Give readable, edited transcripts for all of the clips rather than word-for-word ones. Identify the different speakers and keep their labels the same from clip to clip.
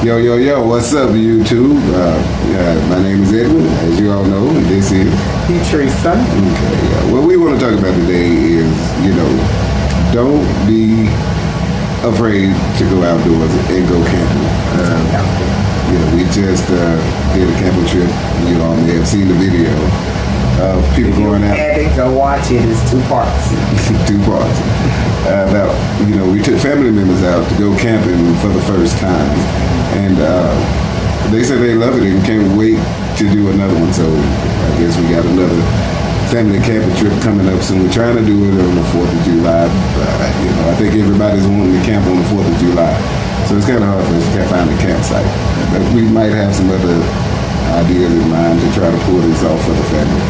Speaker 1: Yo, what's up, YouTube? My name is Edwin, as you all know, and this is
Speaker 2: Teresa.
Speaker 1: Okay, what we want to talk about today is, don't be afraid to go outdoors and go camping. We just did a camping trip. You all may have seen the video of people going out.
Speaker 2: Go watch it. It's 2 parts.
Speaker 1: 2 parts. We took family members out to go camping for the first time, and they said they love it and can't wait to do another one. So I guess we got another family camping trip coming up soon. We're trying to do it on the 4th of July. I think everybody's wanting to camp on the 4th of July, so it's kind of hard for us to find a campsite. But we might have some other ideas in mind to try to pull this off for the family.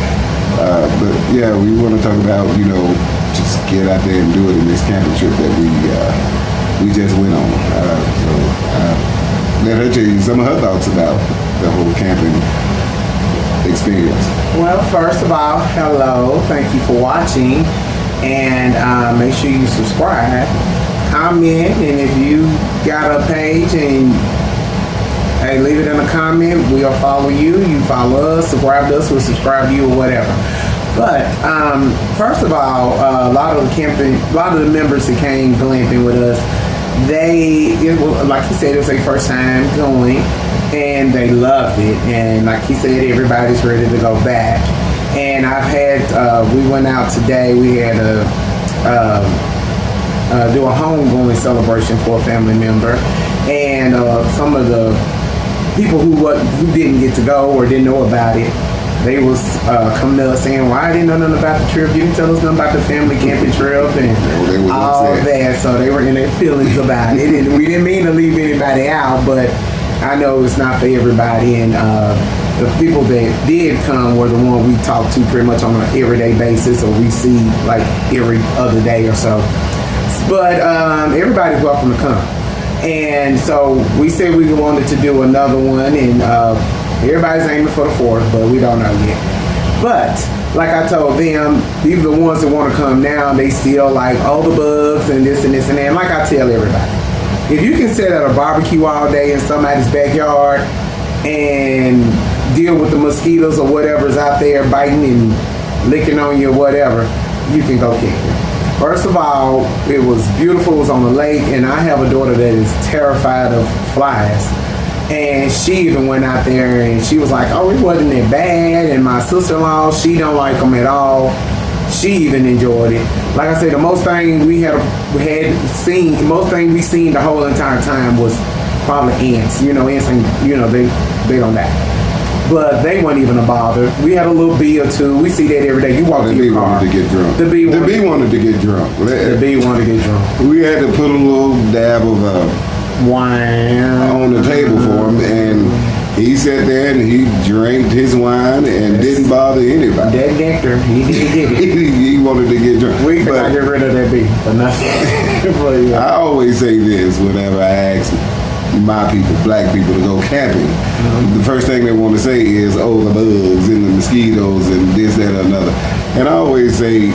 Speaker 1: But yeah, we want to talk about, just get out there and do it in this camping trip that we just went on. Let her tell you some of her thoughts about the whole camping experience.
Speaker 2: Well, first of all, hello. Thank you for watching. And make sure you subscribe, comment, and if you got a page and hey, leave it in a comment. We'll follow you. You follow us. Subscribe to us. We'll subscribe to you or whatever. But first of all, a lot of the members that came glamping with us, like you said, it was their first time going, and they loved it. And like he said, everybody's ready to go back. And we went out today. We had do a homegoing celebration for a family member, and some of the people who didn't get to go or didn't know about it, they was coming to us saying, "Why I didn't know nothing about the trip? You didn't tell us nothing about the family camping trip and all that." So they were in their feelings about it, and we didn't mean to leave anybody out, but I know it's not for everybody. And the people that did come were the ones we talk to pretty much on an everyday basis, or we see like every other day or so. But everybody's welcome to come. And so we said we wanted to do another one, and everybody's aiming for the 4th, but we don't know yet. But like I told them, these are the ones that want to come now. They still like all the bugs and this and this and that. And like I tell everybody, if you can sit at a barbecue all day in somebody's backyard and deal with the mosquitoes or whatever's out there biting and licking on you or whatever, you can go camping. First of all, it was beautiful. It was on the lake, and I have a daughter that is terrified of flies. And she even went out there, and she was like, "Oh, it wasn't that bad." And my sister-in-law, she don't like them at all. She even enjoyed it. Like I said, the most thing we seen the whole entire time was probably ants. Ants, they don't die. But they weren't even a bother. We had a little bee or two. We see that every day. You walk in your car.
Speaker 1: The bee wanted to get drunk.
Speaker 2: The bee wanted to get drunk.
Speaker 1: The bee wanted to get drunk. We had to put a little dab of
Speaker 2: wine
Speaker 1: on the table for him, and he sat there and he drank his wine and didn't bother anybody.
Speaker 2: That nectar, he didn't get it.
Speaker 1: He wanted to get drunk.
Speaker 2: We could not get rid of that bee for nothing.
Speaker 1: I always say this whenever I ask my people, black people, to go camping. The first thing they want to say is, "Oh, the bugs and the mosquitoes and this, that, and another." And I always say,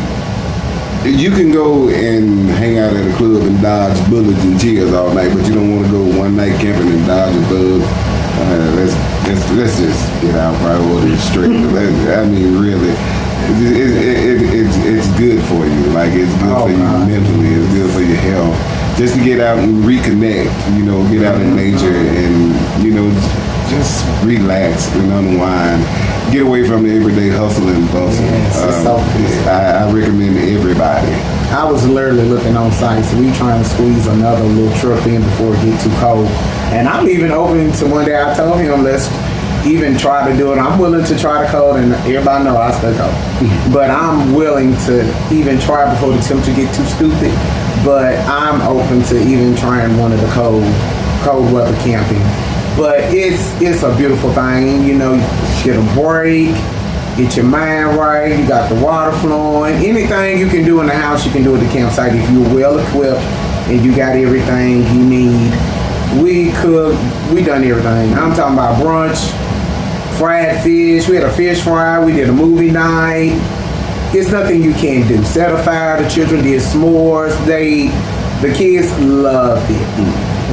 Speaker 1: you can go and hang out at a club and dodge bullets and chills all night, but you don't want to go one night camping and dodge a bug. Let's just get our priorities straight. I mean, really, it's good for you. Like, it's good for you mentally. It's good for your health. Just to get out and reconnect, get out in nature and, just relax and unwind. Get away from the everyday hustle and bustle.
Speaker 2: Yes,
Speaker 1: I recommend everybody.
Speaker 2: I was literally looking on sites. We trying to squeeze another little trip in before it get too cold. And I'm even open to one day. I told him, let's even try to do it. I'm willing to try the cold, and everybody know I stay cold. But I'm willing to even try before the temperature get too stupid. But I'm open to even trying one of the cold weather camping. But it's a beautiful thing, get a break, get your mind right, you got the water flowing. Anything you can do in the house, you can do at the campsite if you're well equipped and you got everything you need. We done everything. I'm talking about brunch, fried fish, we had a fish fry, we did a movie night. It's nothing you can't do. Set a fire, the children did s'mores, the kids loved it.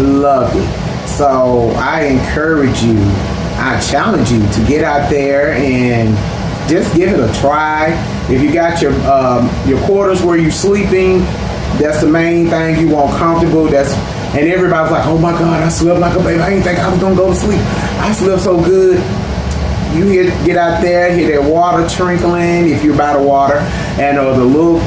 Speaker 2: loved it. So I encourage you, I challenge you to get out there and just give it a try. If you got your quarters where you're sleeping, that's the main thing. You want comfortable. And everybody's like, oh my God, I slept like a baby. I didn't think I was gonna go to sleep. I slept so good. You get out there, hear that water trickling if you're by the water, and the little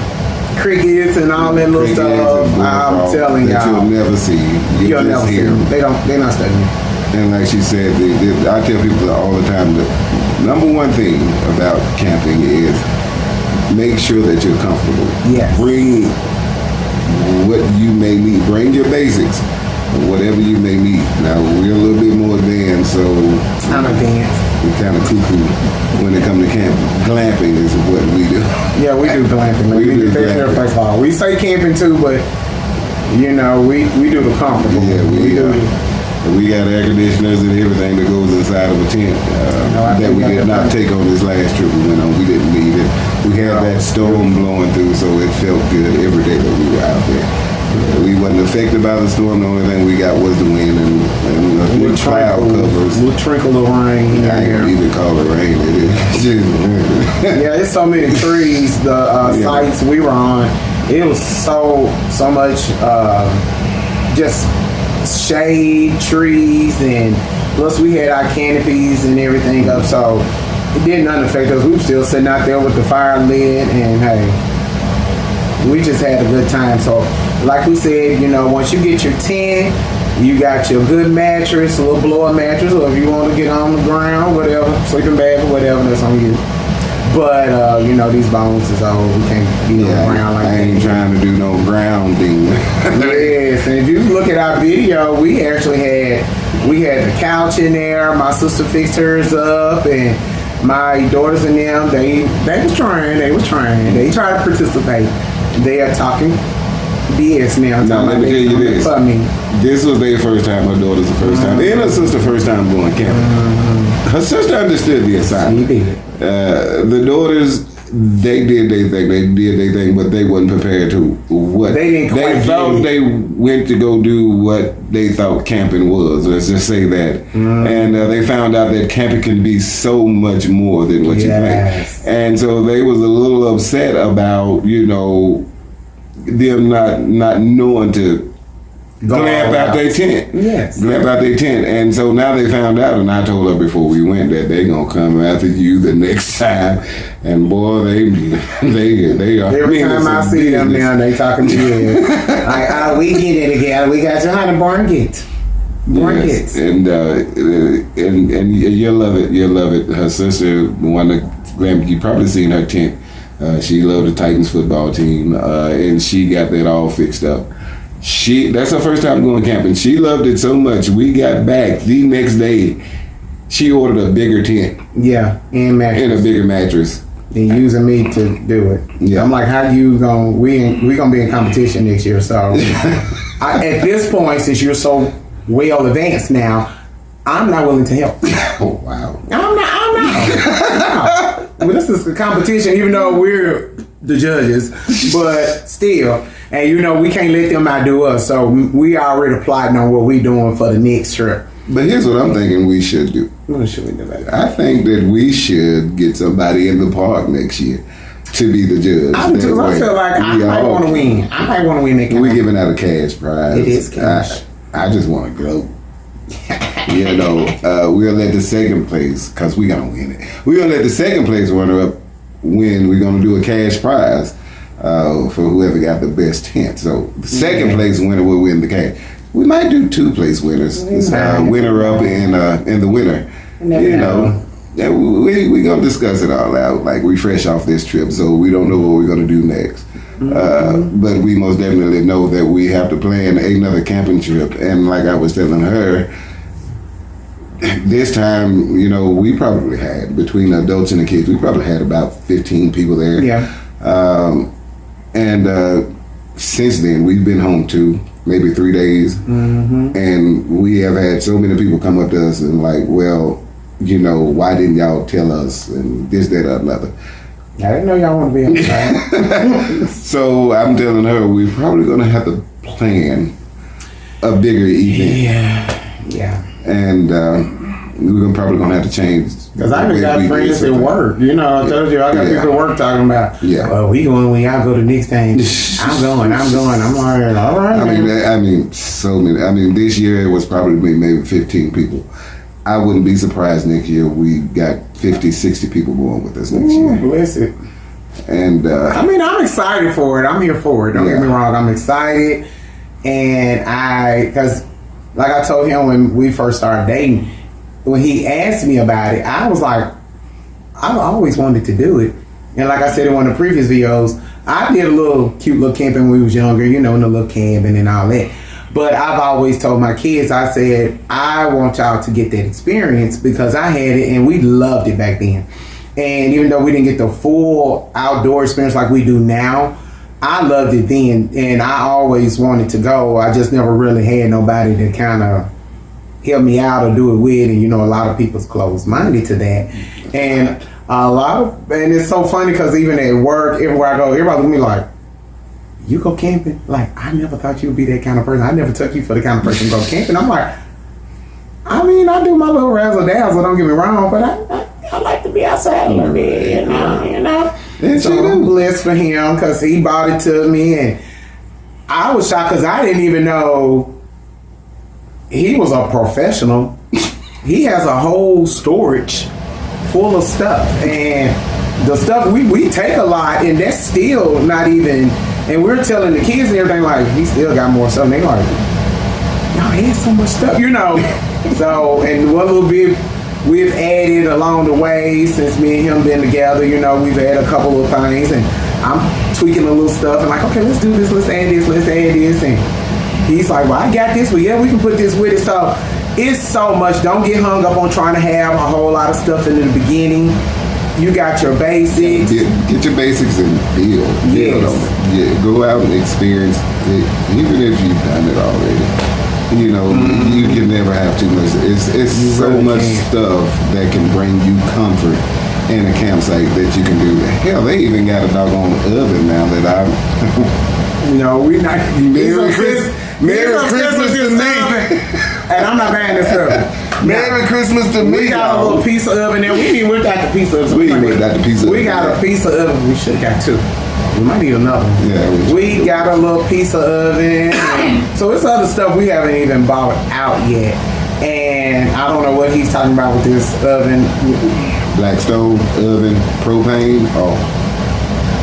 Speaker 2: crickets and all that little stuff. I'm telling y'all,
Speaker 1: you'll never see.
Speaker 2: You'll never see them. They're not studying.
Speaker 1: And like she said, I tell people all the time that number one thing about camping is make sure that you're comfortable.
Speaker 2: Yes.
Speaker 1: Bring what you may need. Bring your basics, whatever you may need. Now we're a little bit more advanced, so
Speaker 2: I'm advanced.
Speaker 1: We're kind of cuckoo when it comes to camping. Glamping is what we do.
Speaker 2: Yeah, we do glamping. We do glamping. First of all, we say camping too, but we do the comfortable.
Speaker 1: Yeah, we do. We got air conditioners and everything that goes inside of a tent that we did not take on this last trip we went on. We didn't need it. We had that storm blowing through, so it felt good every day that we were out there. We wasn't affected by the storm. The only thing we got was the wind and a few cloud covers.
Speaker 2: We'll trickle of rain.
Speaker 1: I ain't even call it rain. It is just
Speaker 2: yeah, there's so many trees. The sites we were on, it was so much just shade, trees, and plus we had our canopies and everything up, so it didn't affect us. We were still sitting out there with the fire lit, and hey, we just had a good time. So like we said, once you get your tent, you got your good mattress, a little blower mattress, or if you want to get on the ground, whatever, sleeping bag or whatever, that's on you. But these bones is old. We can't be on the ground like that.
Speaker 1: I ain't trying to do no grounding.
Speaker 2: Yes, and if you look at our video, we actually had the couch in there. My sister fixed hers up, and my daughters and them, they was trying. They tried to participate. They are talking BS now.
Speaker 1: Now let me tell you this. This was their first time. Her daughter's the first time, and her sister's first time going camping. Her sister understood the assignment. The daughters, they did their thing, but they wasn't prepared to what
Speaker 2: they
Speaker 1: thought. They went to go do what they thought camping was. Let's just say that, and they found out that camping can be so much more than what you think. And so they was a little upset about them not knowing to glamp out their tent. Yes. Glamp out their tent. And so now they found out, and I told her before we went that they gonna come after you the next time. And boy, they are.
Speaker 2: Every time I see them now, they talking to you. Like, we get it again. We got your honey blankets.
Speaker 1: Yes. And you'll love it. You'll love it. Her sister, one of glamp, you probably seen her tent. She loved the Titans football team, and she got that all fixed up. That's her first time going camping. She loved it so much. We got back the next day. She ordered a bigger tent. Yeah, and a bigger mattress.
Speaker 2: And using me to do it. Yeah. I'm like, how you gonna? We gonna be in competition next year. So at this point, since you're so well advanced now, I'm not willing to help.
Speaker 1: Oh wow.
Speaker 2: I'm not. Well, this is a competition, even though we're the judges, but still. And we can't let them outdo us, so we already plotting on what we doing for the next trip.
Speaker 1: But here's what I'm thinking we should do.
Speaker 2: What should we do about that?
Speaker 1: I think that we should get somebody in the park next year to be the judge.
Speaker 2: I feel like I might want to win. I might want to win that game.
Speaker 1: We're giving out a cash prize.
Speaker 2: It is cash.
Speaker 1: I just want to go. We'll let the second place, because we're going to win it. We're going to let the second place runner up win. We're going to do a cash prize for whoever got the best tent. So the second place winner will win the cash. We might do 2 place winners. Winner up and the winner. Yeah, we're going to discuss it all out, like refresh off this trip, so we don't know what we're going to do next. But we most definitely know that we have to plan another camping trip. And like I was telling her, this time, we probably had, between the adults and the kids, we probably had about 15 people there. Yeah. And since then, we've been home 2, maybe 3 days. And we have had so many people come up to us and like, well, why didn't y'all tell us? And this, that, or another.
Speaker 2: I didn't know y'all want to be outside.
Speaker 1: So I'm telling her we're probably going to have to plan a bigger event.
Speaker 2: Yeah.
Speaker 1: And we're probably gonna have to change.
Speaker 2: Because I even got friends at work. You know, I told you, I got people at work talking about, well, we going when y'all go to next thing. I'm going. I'm all right.
Speaker 1: I mean, so many. I mean, this year it was probably maybe 15 people. I wouldn't be surprised next year we got 50, 60 people going with us next year.
Speaker 2: Bless it.
Speaker 1: And
Speaker 2: I mean, I'm excited for it. I'm here for it. Don't get me wrong. I'm excited. And because like I told him when we first started dating, when he asked me about it, I was like, I always wanted to do it. And like I said in one of the previous videos, I did a cute little camping when we was younger, you know, in the little cabin and all that. But I've always told my kids, I said, I want y'all to get that experience because I had it and we loved it back then. And even though we didn't get the full outdoor experience like we do now, I loved it then. And I always wanted to go. I just never really had nobody to kind of help me out or do it with. And, you know, a lot of people's closed-minded to that. And and it's so funny because even at work, everywhere I go, everybody look at me like, you go camping? Like, I never thought you would be that kind of person. I never took you for the kind of person to go camping. I'm like, I mean, I do my little razzle dazzle, don't get me wrong, but I like to be outside a little bit, you know. And so I'm blessed for him because he bought it to me, and I was shocked because I didn't even know he was a professional. He has a whole storage full of stuff, and the stuff we take a lot, and that's still not even. And we're telling the kids and everything like he still got more stuff. And they like, y'all had so much stuff, you know. So, and one little bit we've added along the way since me and him been together. You know, we've added a couple of things, and I'm tweaking a little stuff. And like, okay, let's do this. Let's add this. Let's add this. And he's like, well, I got this. Well, yeah, we can put this with it. So it's so much. Don't get hung up on trying to have a whole lot of stuff in the beginning. You got your basics.
Speaker 1: Get your basics and build.
Speaker 2: Yes.
Speaker 1: Yeah, go out and experience it, even if you've done it already. You know, you can never have too much. It's so really much stuff that can bring you comfort in a campsite that you can do. Hell, they even got a doggone oven now that
Speaker 2: you know, we not.
Speaker 1: Merry Christmas to me.
Speaker 2: And I'm not buying this oven.
Speaker 1: Merry Christmas to me.
Speaker 2: We got a little piece of oven there. We ain't even got the piece of oven.
Speaker 1: We got
Speaker 2: a piece of oven. We should have got two. We might need another one.
Speaker 1: Yeah,
Speaker 2: we got a little piece of oven. So it's other stuff we haven't even bought out yet. And I don't know what he's talking about with this oven.
Speaker 1: Black stove, oven, propane. Oh,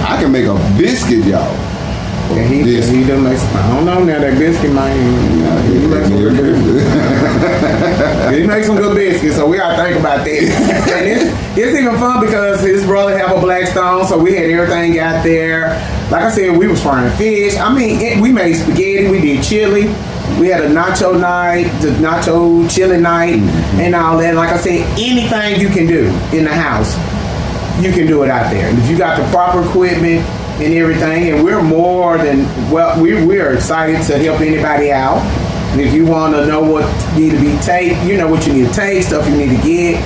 Speaker 1: I can make a biscuit, y'all.
Speaker 2: Yeah, he doesn't make some, I don't know now, that biscuit might, he makes some good biscuits. He makes some good biscuits, so we gotta think about that. And it's even fun because his brother have a Blackstone, so we had everything out there. Like I said, we was frying fish. I mean, we made spaghetti, we did chili. We had a nacho night, the nacho chili night, and all that. Like I said, anything you can do in the house, you can do it out there. And if you got the proper equipment and everything, and we're more than we're excited to help anybody out. And if you want to know what need to be taken, you know what you need to take, stuff you need to get,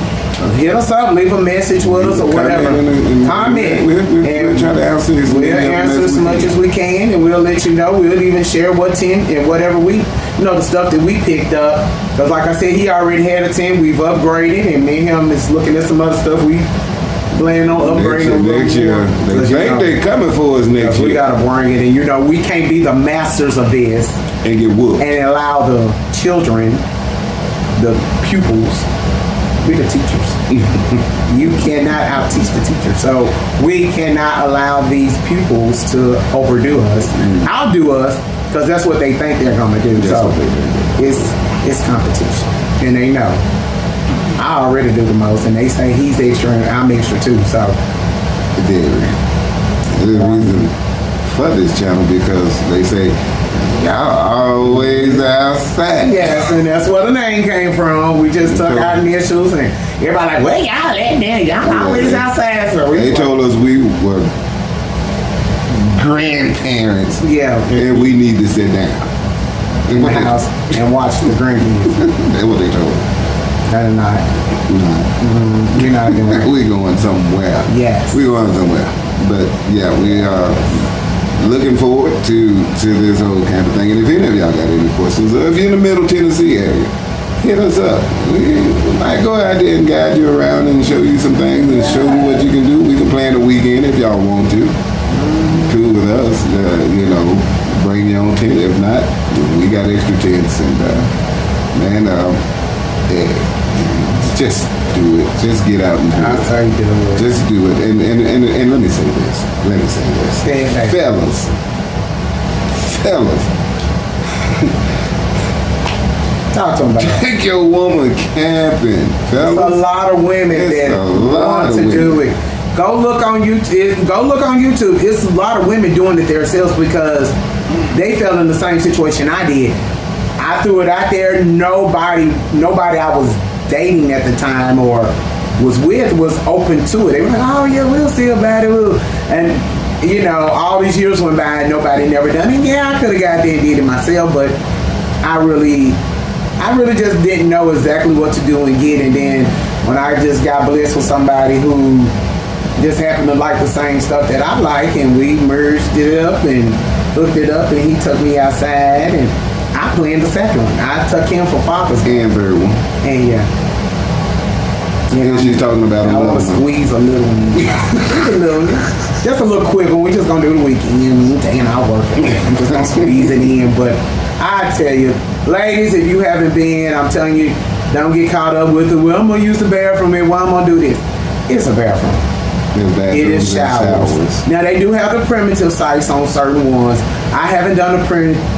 Speaker 2: hit us up, leave a message with us or whatever. Comment.
Speaker 1: We'll try to answer as
Speaker 2: much as we can, and we'll let you know. We'll even share what tent and whatever the stuff that we picked up. Because like I said, he already had a tent. We've upgraded, and me and him is looking at some other stuff we planning on upgrading
Speaker 1: next year. They think they're coming for us next year.
Speaker 2: We gotta bring it, and we can't be the masters of this
Speaker 1: and get whooped
Speaker 2: and allow the children, the pupils, we're the teachers. You cannot out-teach the teacher. So we cannot allow these pupils to overdo us, outdo us, because that's what they think they're gonna do. So it's competition, and they know. I already do the most, and they say he's extra and I'm extra too, so.
Speaker 1: There's a reason for this channel because they say, y'all always outside.
Speaker 2: Yes, and that's where the name came from. We just took our initials, and everybody like, well, y'all at there, y'all always outside. So
Speaker 1: they told us we were grandparents.
Speaker 2: Yeah.
Speaker 1: And we need to sit down
Speaker 2: in the house and watch the grandkids.
Speaker 1: That's what they told us.
Speaker 2: That is not. We're not doing that.
Speaker 1: We're going somewhere.
Speaker 2: Yes.
Speaker 1: We're going somewhere. But yeah, we are. looking forward to this whole kind of thing. And if any of y'all got any questions, or if you're in the Middle Tennessee area, hit us up. We might go out there and guide you around and show you some things and show you what you can do. We can plan a weekend if y'all want to. Cool with us. Bring your own tent. If not, we got extra tents. And just do it. Just get out and do it.
Speaker 2: That's how you do it.
Speaker 1: Just do it. And let me say this. Fellas.
Speaker 2: Talk to them about it.
Speaker 1: Take your woman camping, fellas.
Speaker 2: There's a lot of women that want to do it. Go look on YouTube. It's a lot of women doing it themselves because they fell in the same situation I did. I threw it out there. Nobody I was dating at the time or was with was open to it. They were like, "Oh yeah, we'll see about it." And all these years went by and nobody never done it. Yeah, I could have got there and did it myself, but I really just didn't know exactly what to do and get. And then when I just got blessed with somebody who just happened to like the same stuff that I like, and we merged it up and hooked it up, and he took me outside, and I planned the second one. I took him for Father's Day.
Speaker 1: And third one.
Speaker 2: And
Speaker 1: And she's talking about
Speaker 2: I want to squeeze a little one. Just a little quick one. We're just going to do the weekend. Taking our work. I'm just going to squeeze it in. But I tell you, ladies, if you haven't been, I'm telling you, don't get caught up with it. Well, I'm going to use the bathroom here. Well, I'm going to do this. It's a bathroom. It is showers. Now, they do have the primitive sites on certain ones. I haven't done the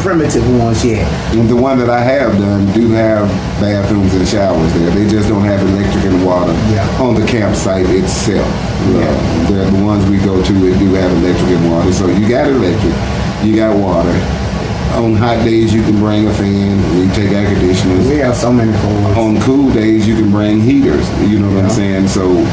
Speaker 2: primitive ones yet.
Speaker 1: And the one that I have done do have bathrooms and showers there. They just don't have electric and water on the campsite itself. The ones we go to, they do have electric and water. So you got electric, you got water. On hot days, you can bring a fan. We take air conditioners.
Speaker 2: We have so many coolers.
Speaker 1: On cool days, you can bring heaters. You know what I'm saying? So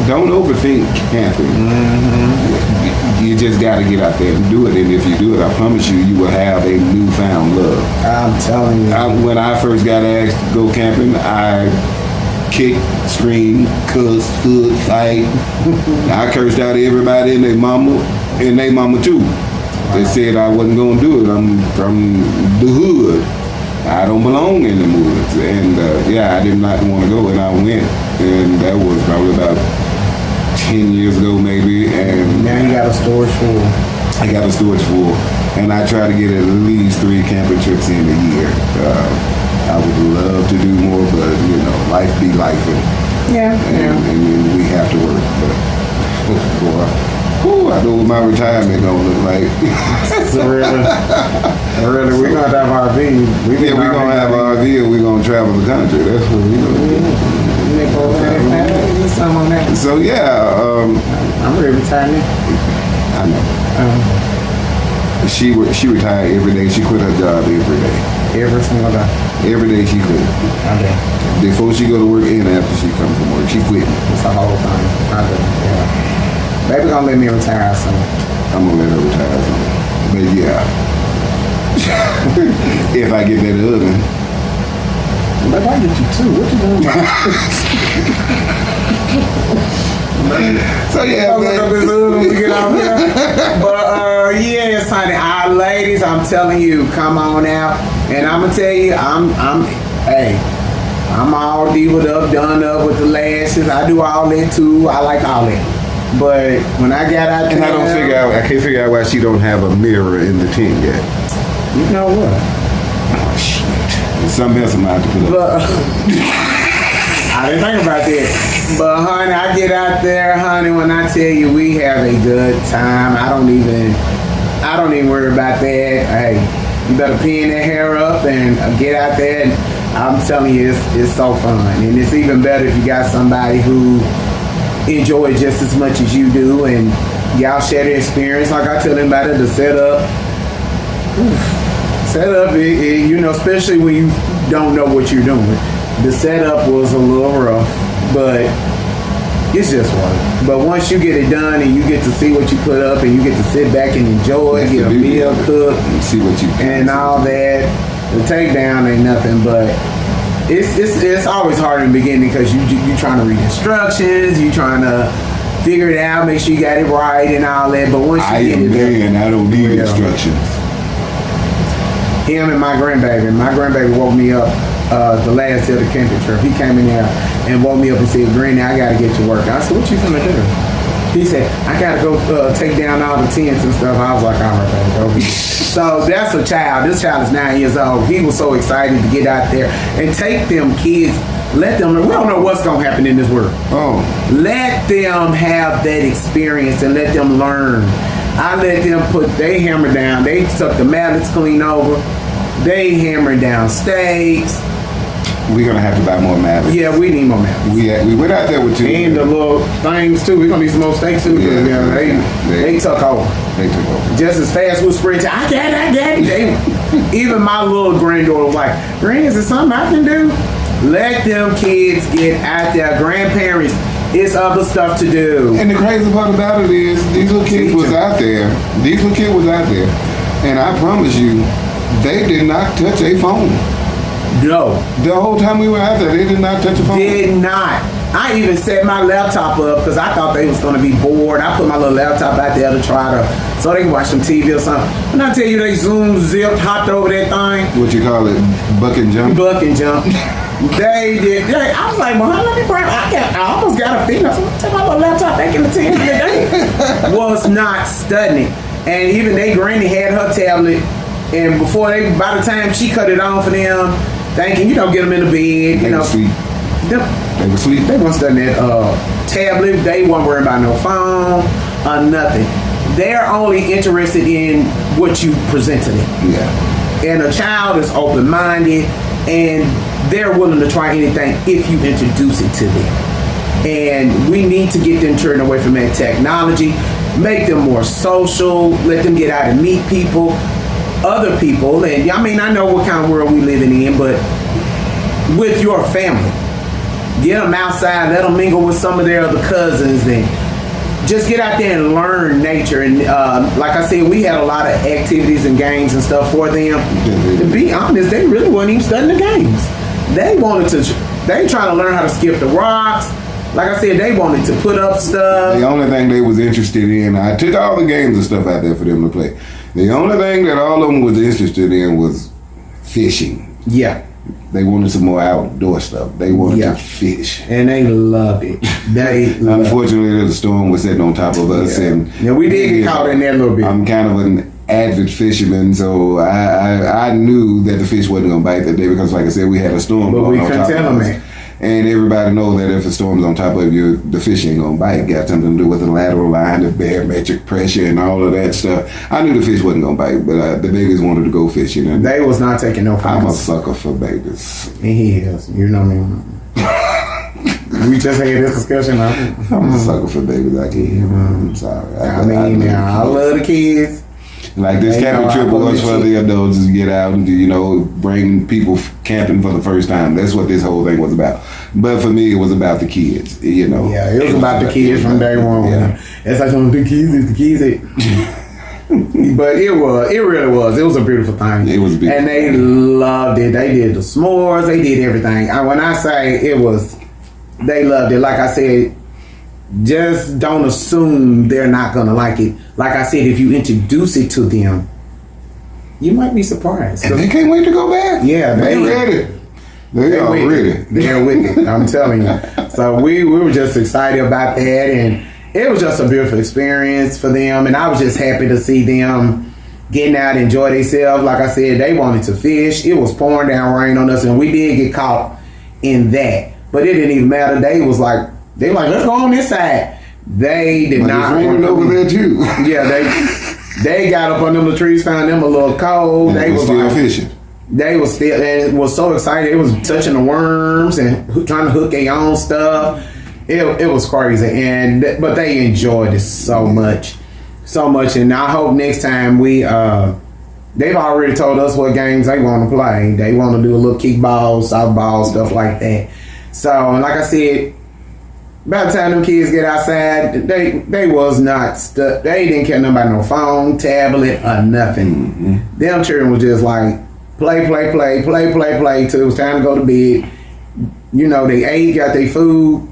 Speaker 1: don't overthink camping. Mm-hmm. You just got to get out there and do it. And if you do it, I promise you, you will have a newfound love.
Speaker 2: I'm telling you.
Speaker 1: When I first got asked to go camping, I kicked, screamed, cussed, stood, fight. I cursed out everybody and their mama too. They said I wasn't going to do it. I'm from the hood. I don't belong in the woods. And I did not want to go, and I went. And that was probably about 10 years ago maybe. And
Speaker 2: now you got a storage full.
Speaker 1: I got a storage full. And I try to get at least 3 camping trips in a year. I would love to do more, but life be life. And we have to work. But boy, I know what my retirement gonna look like.
Speaker 2: So really, we're gonna have RV.
Speaker 1: We're gonna have RV, and we're gonna travel the country. That's what we gonna do. So
Speaker 2: I'm ready to retire now.
Speaker 1: I know. She retired every day. She quit her job every day.
Speaker 2: Every single day.
Speaker 1: Every day she quit.
Speaker 2: Okay.
Speaker 1: Before she go to work and after she comes from work, she quit.
Speaker 2: It's the whole time. Yeah. Baby gonna let me retire soon.
Speaker 1: I'm gonna let her retire soon. But if I get that oven.
Speaker 2: But I get you too. What you doing?
Speaker 1: So man.
Speaker 2: Look up this oven when we get out here. But yes, honey, our ladies, I'm telling you, come on out. And I'm gonna tell you, I'm all divaed up, done up with the lashes. I do all that too. I like all that. But when I got out there,
Speaker 1: and I can't figure out why she don't have a mirror in the tent yet.
Speaker 2: You know what?
Speaker 1: Oh shit! There's something else I'm about to put up.
Speaker 2: I didn't think about that. But honey, I get out there, honey. When I tell you we have a good time, I don't even worry about that. Hey, you better pin that hair up and get out there. And I'm telling you, it's so fun, and it's even better if you got somebody who enjoy it just as much as you do, and y'all share the experience. Like I tell them about it, the setup, especially when you don't know what you're doing. The setup was a little rough, but it's just work. But once you get it done and you get to see what you put up and you get to sit back and enjoy, get a meal cooked,
Speaker 1: and see what you
Speaker 2: and all that, the takedown ain't nothing but. It's always hard in the beginning because you trying to read instructions, you trying to figure it out, make sure you got it right and all that. But once you get it,
Speaker 1: I don't need instructions.
Speaker 2: Him and my grandbaby woke me up the last day of the camping trip. He came in there and woke me up and said, "Granny, I gotta get to work." I said, "What you finna do?" He said, "I gotta go take down all the tents and stuff." I was like, "All right, baby, go." So that's a child. This child is 9 years old. He was so excited to get out there and take them kids. Let them. We don't know what's gonna happen in this world.
Speaker 1: Oh,
Speaker 2: let them have that experience and let them learn. I let them put their hammer down. They took the mallets clean over. They hammering down steaks.
Speaker 1: We're gonna have to buy more mallets.
Speaker 2: Yeah, we need more mallets.
Speaker 1: We went out there with two.
Speaker 2: And the little things too. We're gonna need some more steaks too. They took over.
Speaker 1: They took over.
Speaker 2: Just as fast as we sprint. I got it. Even my little granddaughter was like, "Granny, is there something I can do?" Let them kids get out there. Grandparents, it's other stuff to do.
Speaker 1: And the crazy part about it is, these little kids was out there. These little kids was out there. And I promise you, they did not touch a phone.
Speaker 2: No.
Speaker 1: The whole time we were out there, they did not touch a phone.
Speaker 2: Did not. I even set my laptop up because I thought they was going to be bored. I put my little laptop out there to try to, so they can watch some TV or something. When I tell you they zoomed, zipped, hopped over that thing.
Speaker 1: What you call it? Buck and jump?
Speaker 2: Buck and jump. They did. I was like, well, let me bring. I almost got a feed. I said, take my little laptop back in the TV. They was not studying. And even they granny had her tablet. And before by the time she cut it on for them, thinking, get them in the bed,
Speaker 1: They were sleep. They were sleep.
Speaker 2: They weren't studying that tablet. They weren't worried about no phone or nothing. They're only interested in what you present to them.
Speaker 1: Yeah.
Speaker 2: And a child is open-minded, and they're willing to try anything if you introduce it to them. And we need to get them turned away from that technology, make them more social, let them get out and meet people, other people. And I mean, I know what kind of world we living in, but with your family, get them outside, let them mingle with some of their other cousins, and just get out there and learn nature. And like I said, we had a lot of activities and games and stuff for them. To be honest, they really weren't even studying the games. They trying to learn how to skip the rocks. Like I said, they wanted to put up stuff.
Speaker 1: The only thing they was interested in, I took all the games and stuff out there for them to play. The only thing that all of them was interested in was fishing.
Speaker 2: Yeah.
Speaker 1: They wanted some more outdoor stuff. They wanted to fish.
Speaker 2: And they loved it.
Speaker 1: Unfortunately, the storm was sitting on top of us.
Speaker 2: Yeah.
Speaker 1: And
Speaker 2: we did get caught in there a little bit.
Speaker 1: I'm kind of an avid fisherman, so I knew that the fish wasn't going to bite that day because, like I said, we had a storm.
Speaker 2: But we couldn't tell them that.
Speaker 1: And everybody knows that if a storm's on top of you, the fish ain't gonna bite. Got something to do with the lateral line, the barometric pressure, and all of that stuff. I knew the fish wasn't gonna bite, but the babies wanted to go fishing. And
Speaker 2: they was not taking no
Speaker 1: I'm a
Speaker 2: photos.
Speaker 1: sucker for babies.
Speaker 2: He is. You know me. We just had this discussion.
Speaker 1: I'm a sucker for babies. I can't. I'm sorry.
Speaker 2: I love the kids.
Speaker 1: Like this camping trip was for the adults to get out and bring people camping for the first time. That's what this whole thing was about. But for me, it was about the kids.
Speaker 2: Yeah, it was about the kids from day one. Yeah. It's like some big kids. It's the kids. But it really was. It was a beautiful thing.
Speaker 1: It was beautiful.
Speaker 2: And they loved it. They did the s'mores. They did everything. When I say it was, they loved it. Like I said, just don't assume they're not going to like it. Like I said, if you introduce it to them, you might be surprised.
Speaker 1: And they can't wait to go back.
Speaker 2: Yeah,
Speaker 1: they ready. They are ready.
Speaker 2: They're with it. I'm telling you. So we were just excited about that, and it was just a beautiful experience for them. And I was just happy to see them getting out and enjoy themselves. Like I said, they wanted to fish. It was pouring down rain on us, and we did get caught in that. But it didn't even matter. They were like, let's go on this side. They did not.
Speaker 1: It's raining over there too.
Speaker 2: Yeah, they got up under the trees, found them a little cold.
Speaker 1: And
Speaker 2: they was
Speaker 1: still fishing.
Speaker 2: They was still, and was so excited. It was touching the worms and trying to hook their own stuff. It was crazy, but they enjoyed it so much, and I hope next time they've already told us what games they want to play. They want to do a little kickball, softball, stuff like that. So, and like I said, by the time them kids get outside, they was not stuck. They didn't care nothing about no phone, tablet, or nothing. Mm-hmm. Them children was just like play till it was time to go to bed. They ate, got their food,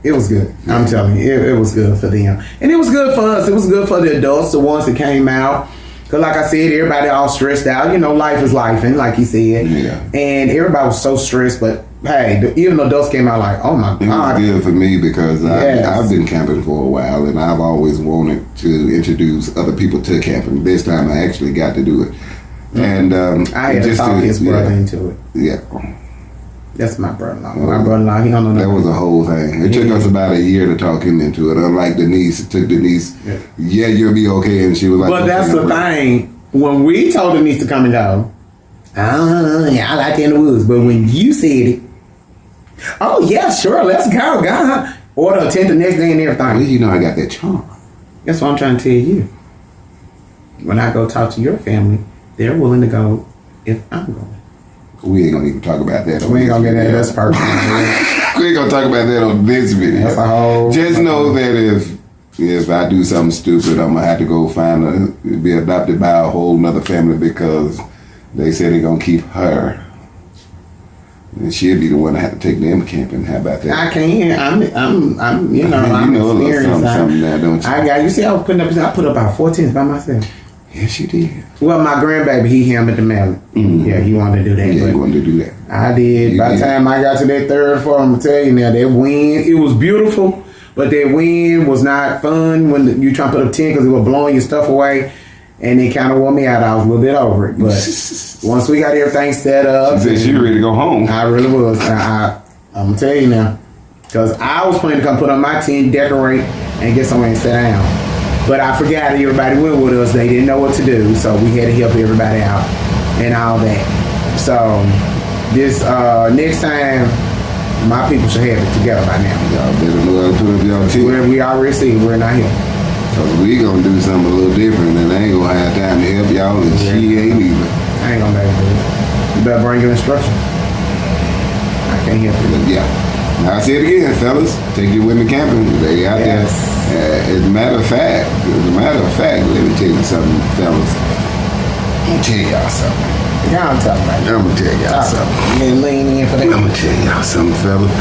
Speaker 2: It was good. I'm telling you, it was good for them. And it was good for us. It was good for the adults, the ones that came out. Because like I said, everybody all stressed out. You know, life is life, and like you said.
Speaker 1: Yeah.
Speaker 2: And everybody was so stressed, but hey, even the adults came out like, oh my God.
Speaker 1: It was good for me because I've been camping for a while, and I've always wanted to introduce other people to camping. This time I actually got to do it. And
Speaker 2: I had to talk his brother into it.
Speaker 1: Yeah.
Speaker 2: That's my brother-in-law. My brother-in-law, he don't know
Speaker 1: that was a whole thing. It took us about a year to talk him into it. Unlike Denise, it took Denise, you'll be okay. And she was like,
Speaker 2: but that's the thing. When we told Denise to come and go, I like it in the woods. But when you said it, oh, yeah, sure, let's go. God. Order a tent the next day and everything.
Speaker 1: Well, you know I got that charm.
Speaker 2: That's what I'm trying to tell you. When I go talk to your family, they're willing to go if I'm going.
Speaker 1: We ain't gonna even talk about that.
Speaker 2: We ain't gonna get that. That's personal.
Speaker 1: We ain't gonna talk about that on this video.
Speaker 2: That's a whole.
Speaker 1: Just know that if I do something stupid, I'm gonna have to go be adopted by a whole nother family because they said they're gonna keep her, and she'll be the one that have to take them camping. How about that?
Speaker 2: I can. I'm you know, I'm experienced.
Speaker 1: Something now, don't you?
Speaker 2: I got. You see, I was I put up about 14 by myself.
Speaker 1: Yes, you did.
Speaker 2: Well, my grandbaby, he hammered the mallet.
Speaker 1: Mm-hmm.
Speaker 2: Yeah, he wanted to do that.
Speaker 1: Yeah, he wanted to do that.
Speaker 2: I did. By the time I got to that third floor, I'm gonna tell you now, that wind, it was beautiful, but that wind was not fun when you try to put up tent because it was blowing your stuff away, and it kind of wore me out. I was a little bit over it, but once we got everything set up,
Speaker 1: she said she ready to go home.
Speaker 2: I really was. I'm gonna tell you now, because I was planning to come put on my tent, decorate, and get somewhere and sit down. But I forgot that everybody went with us. They didn't know what to do, so we had to help everybody out and all that. So this next time, my people should have it together by now.
Speaker 1: Y'all better know how to put up y'all tent.
Speaker 2: We already see we're not here.
Speaker 1: Cause we gonna do something a little different, and I ain't gonna have time to help y'all, and she ain't either.
Speaker 2: I ain't gonna be able to do it. You better bring your instructions. I can't help you.
Speaker 1: Yeah. Now I say it again, fellas. Take your women camping. They out there. As a matter of fact, let me tell you something, fellas. I'm gonna tell y'all something.
Speaker 2: Yeah, I'm talking about it.
Speaker 1: I'm gonna tell y'all something.
Speaker 2: You lean in for that.
Speaker 1: I'm gonna tell y'all something, fellas.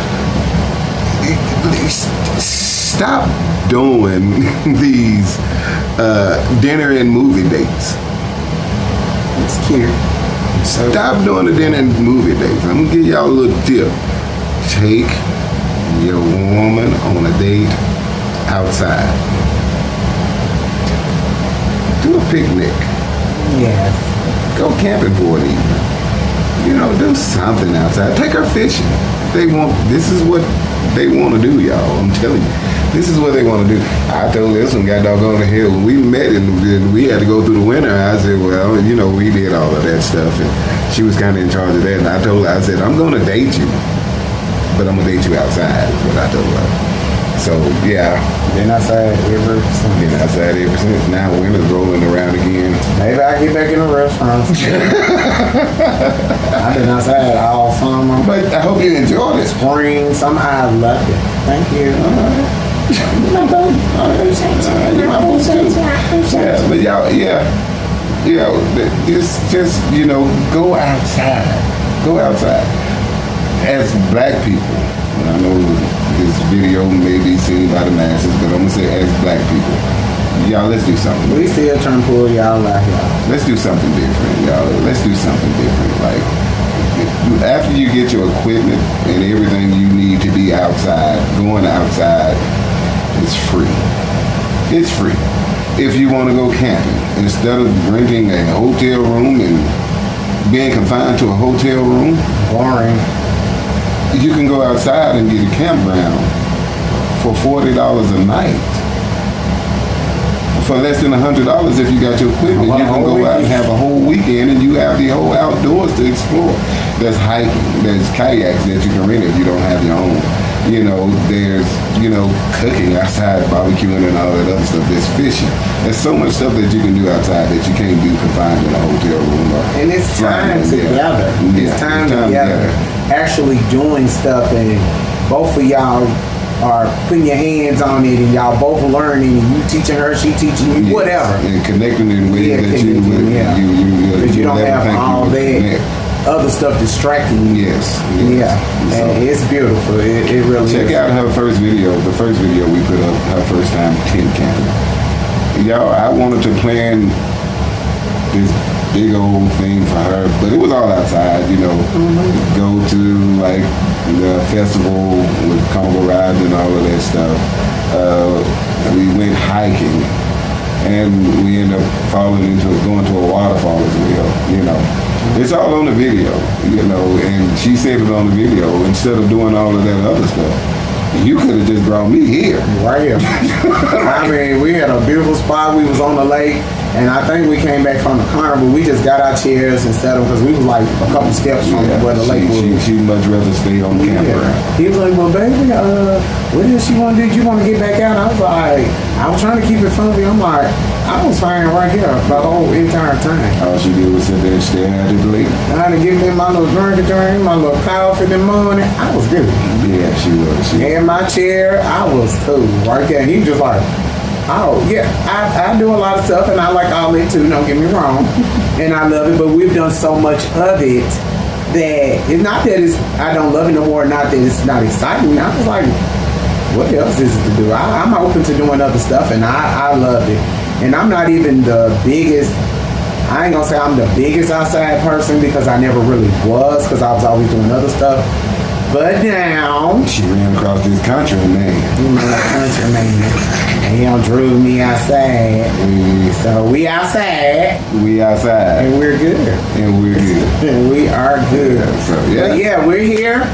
Speaker 1: Stop doing these dinner and movie dates.
Speaker 2: It's cute.
Speaker 1: Stop doing the dinner and movie dates. I'm gonna give y'all a little tip. Take your woman on a date outside. Do a picnic.
Speaker 2: Yeah.
Speaker 1: Go camping for an evening. You know, do something outside. Take her fishing. This is what they want to do, y'all. I'm telling you. This is what they want to do. I told this one got doggone the hill. When we met and we had to go through the winter, I said, well, you know, we did all of that stuff. And she was kind of in charge of that. And I told her, I said, I'm going to date you. But I'm going to date you outside, is what I told her. So, yeah.
Speaker 2: Been outside ever since.
Speaker 1: Now winter's rolling around again.
Speaker 2: Maybe I get back in the restaurant. I've been outside all summer.
Speaker 1: But I hope you enjoyed it.
Speaker 2: Spring, somehow I loved it. Thank you.
Speaker 1: Yeah, but y'all, just, you know, go outside. Go outside. As black people, and I know this video may be seen by the masses, but I'm gonna say as black people, y'all, let's do something.
Speaker 2: We still trying to pull y'all out here.
Speaker 1: Let's do something different, y'all. Let's do something different. Like, after you get your equipment and everything you need to be outside, going outside is free. It's free. If you want to go camping, instead of renting a hotel room and being confined to a hotel room,
Speaker 2: Boring.
Speaker 1: you can go outside and get a campground for $40 a night. For less than $100 if you got your equipment, you can go out and have a whole weekend and you have the whole outdoors to explore. There's hiking, there's kayaks that you can rent if you don't have your own. You know, there's, you know, cooking outside, barbecuing and all that other stuff. There's fishing. There's so much stuff that you can do outside that you can't do confined in a hotel room.
Speaker 2: And it's time together. It's time together. Actually doing stuff, and both of y'all are putting your hands on it, and y'all both learning, and you teaching her, she teaching you, whatever.
Speaker 1: And connecting in ways that you
Speaker 2: don't have all that. other stuff distracting you.
Speaker 1: Yes.
Speaker 2: Yeah,
Speaker 1: So,
Speaker 2: and it's beautiful. It really
Speaker 1: check
Speaker 2: is.
Speaker 1: out her first video. The first video we put up, her first time tent camping. Y'all, I wanted to plan this big old thing for her, but it was all outside, you know. Go to like the festival with carnival rides and all of that stuff. We went hiking, and we ended up going to a waterfall as well, you know. It's all on the video, you know, and she said it on the video. Instead of doing all of that other stuff, you could have just brought me here.
Speaker 2: Right here. I mean, we had a beautiful spot. We was on the lake, and I think we came back from the carnival. We just got our chairs and set them because we was like a couple steps from where the lake was.
Speaker 1: She'd much rather stay on the campground.
Speaker 2: He was like, well, baby, what did she want to do? Did you want to get back out? I was like, I was trying to keep it funky. I'm like, I was fine right here the whole entire time.
Speaker 1: All she did was sit there and stare at the lake.
Speaker 2: I had to give me my little drink, my little coffee in the morning. I was good.
Speaker 1: Yeah, she was.
Speaker 2: In my chair, I was cool right there. He was just like, oh, yeah, I do a lot of stuff, and I like all it too, don't get me wrong. And I love it, but we've done so much of it that it's not that I don't love it no more, not that it's not exciting. I was like, what else is it to do? I'm open to doing other stuff, and I love it. And I'm not even the biggest, I ain't gonna say I'm the biggest outside person because I never really was, because I was always doing other stuff. But now
Speaker 1: she ran across this country, man.
Speaker 2: Country man. And he done drew me outside. So we outside.
Speaker 1: We outside.
Speaker 2: And we're good.
Speaker 1: And we're good.
Speaker 2: And we are good. But yeah, we're here.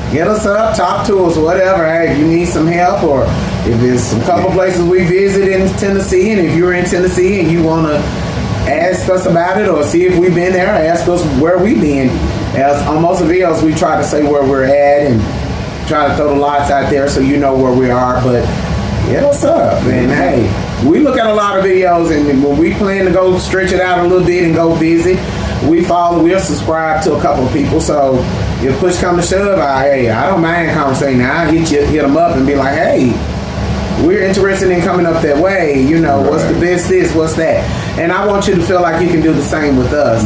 Speaker 2: Hit us up, talk to us, whatever. Hey, if you need some help, or if there's some couple places we visit in Tennessee, and if you're in Tennessee and you want to ask us about it or see if we've been there, ask us where we've been. As on most of the videos, we try to say where we're at and try to throw the lots out there so you know where we are. But hit us up, and hey, we look at a lot of videos, and when we plan to go stretch it out a little bit and go visit, we'll subscribe to a couple of people. So if push come to shove, I don't mind conversating. I'll hit them up and be like, hey, we're interested in coming up that way. You know, what's the best this, what's that? And I want you to feel like you can do the same with us.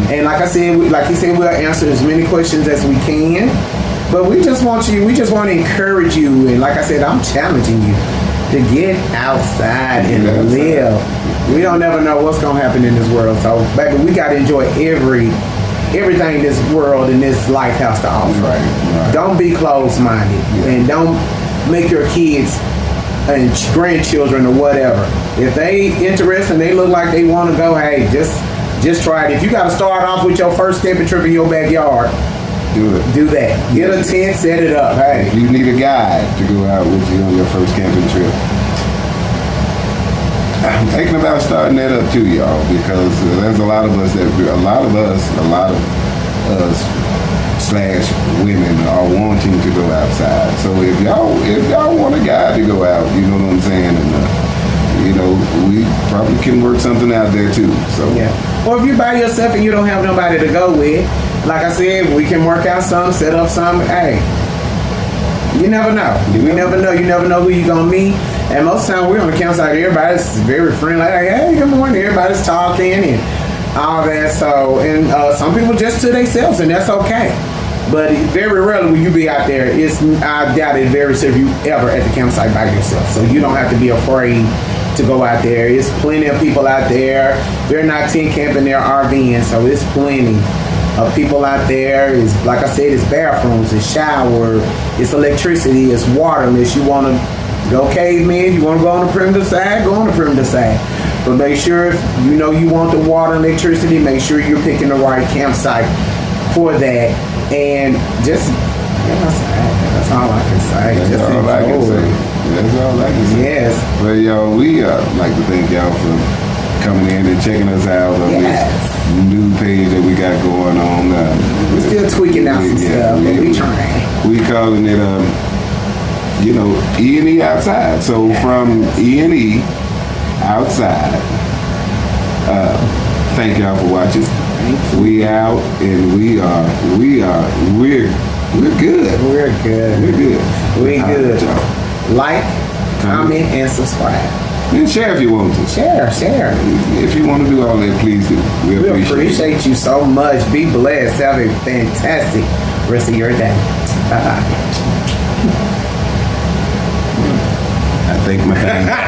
Speaker 2: And like I said, like he said, we'll answer as many questions as we can. But we just want to encourage you. And like I said, I'm challenging you to get outside and live. We don't never know what's going to happen in this world. So, baby, we got to enjoy everything this world and this life has to offer. Right. Don't be closed-minded. And don't make your kids and grandchildren or whatever, if they interested and they look like they want to go, hey, just try it. If you got to start off with your first camping trip in your backyard, do that. Get a tent, set it up. Hey,
Speaker 1: if you need a guide to go out with you on your first camping trip, I'm thinking about starting that up too, y'all, because there's a lot of us / women are wanting to go outside. So if y'all want a guy to go out, you know what I'm saying, and you know, we probably can work something out there too. So
Speaker 2: yeah. Or if you're by yourself and you don't have nobody to go with, like I said, we can work out some, set up some. Hey, you never know. You never know who you're gonna meet. And most of the time we're on the campsite, everybody's very friendly. Like, hey, good morning. Everybody's talking and all that. So, and some people just to themselves, and that's okay. But very rarely will you be out there. I doubt it very seldom you ever at the campsite by yourself. So you don't have to be afraid to go out there. It's plenty of people out there. They're not tent camping, they're RVing. So it's plenty of people out there. It's, like I said, it's bathrooms, it's shower, it's electricity, it's water. Unless you want to go caveman, if you want to go on the perimeter side, go on the perimeter side. But make sure if you know you want the water and electricity, make sure you're picking the right campsite for that. And just, that's all I can say.
Speaker 1: That's all I can say.
Speaker 2: Yes.
Speaker 1: Well, y'all, we like to thank y'all for coming in and checking us out on this new page that we got going on.
Speaker 2: We're still tweaking out some stuff, but we trying.
Speaker 1: We calling it, E&E Outside. So from E&E Outside, thank y'all for watching. We out, and we're good.
Speaker 2: We're good.
Speaker 1: We good.
Speaker 2: Like, comment, and subscribe.
Speaker 1: And share if you want to.
Speaker 2: Share.
Speaker 1: If you want to do all that, please do. We
Speaker 2: We appreciate you so much. Be blessed. Have a fantastic rest of your day. Bye-bye.
Speaker 1: I think my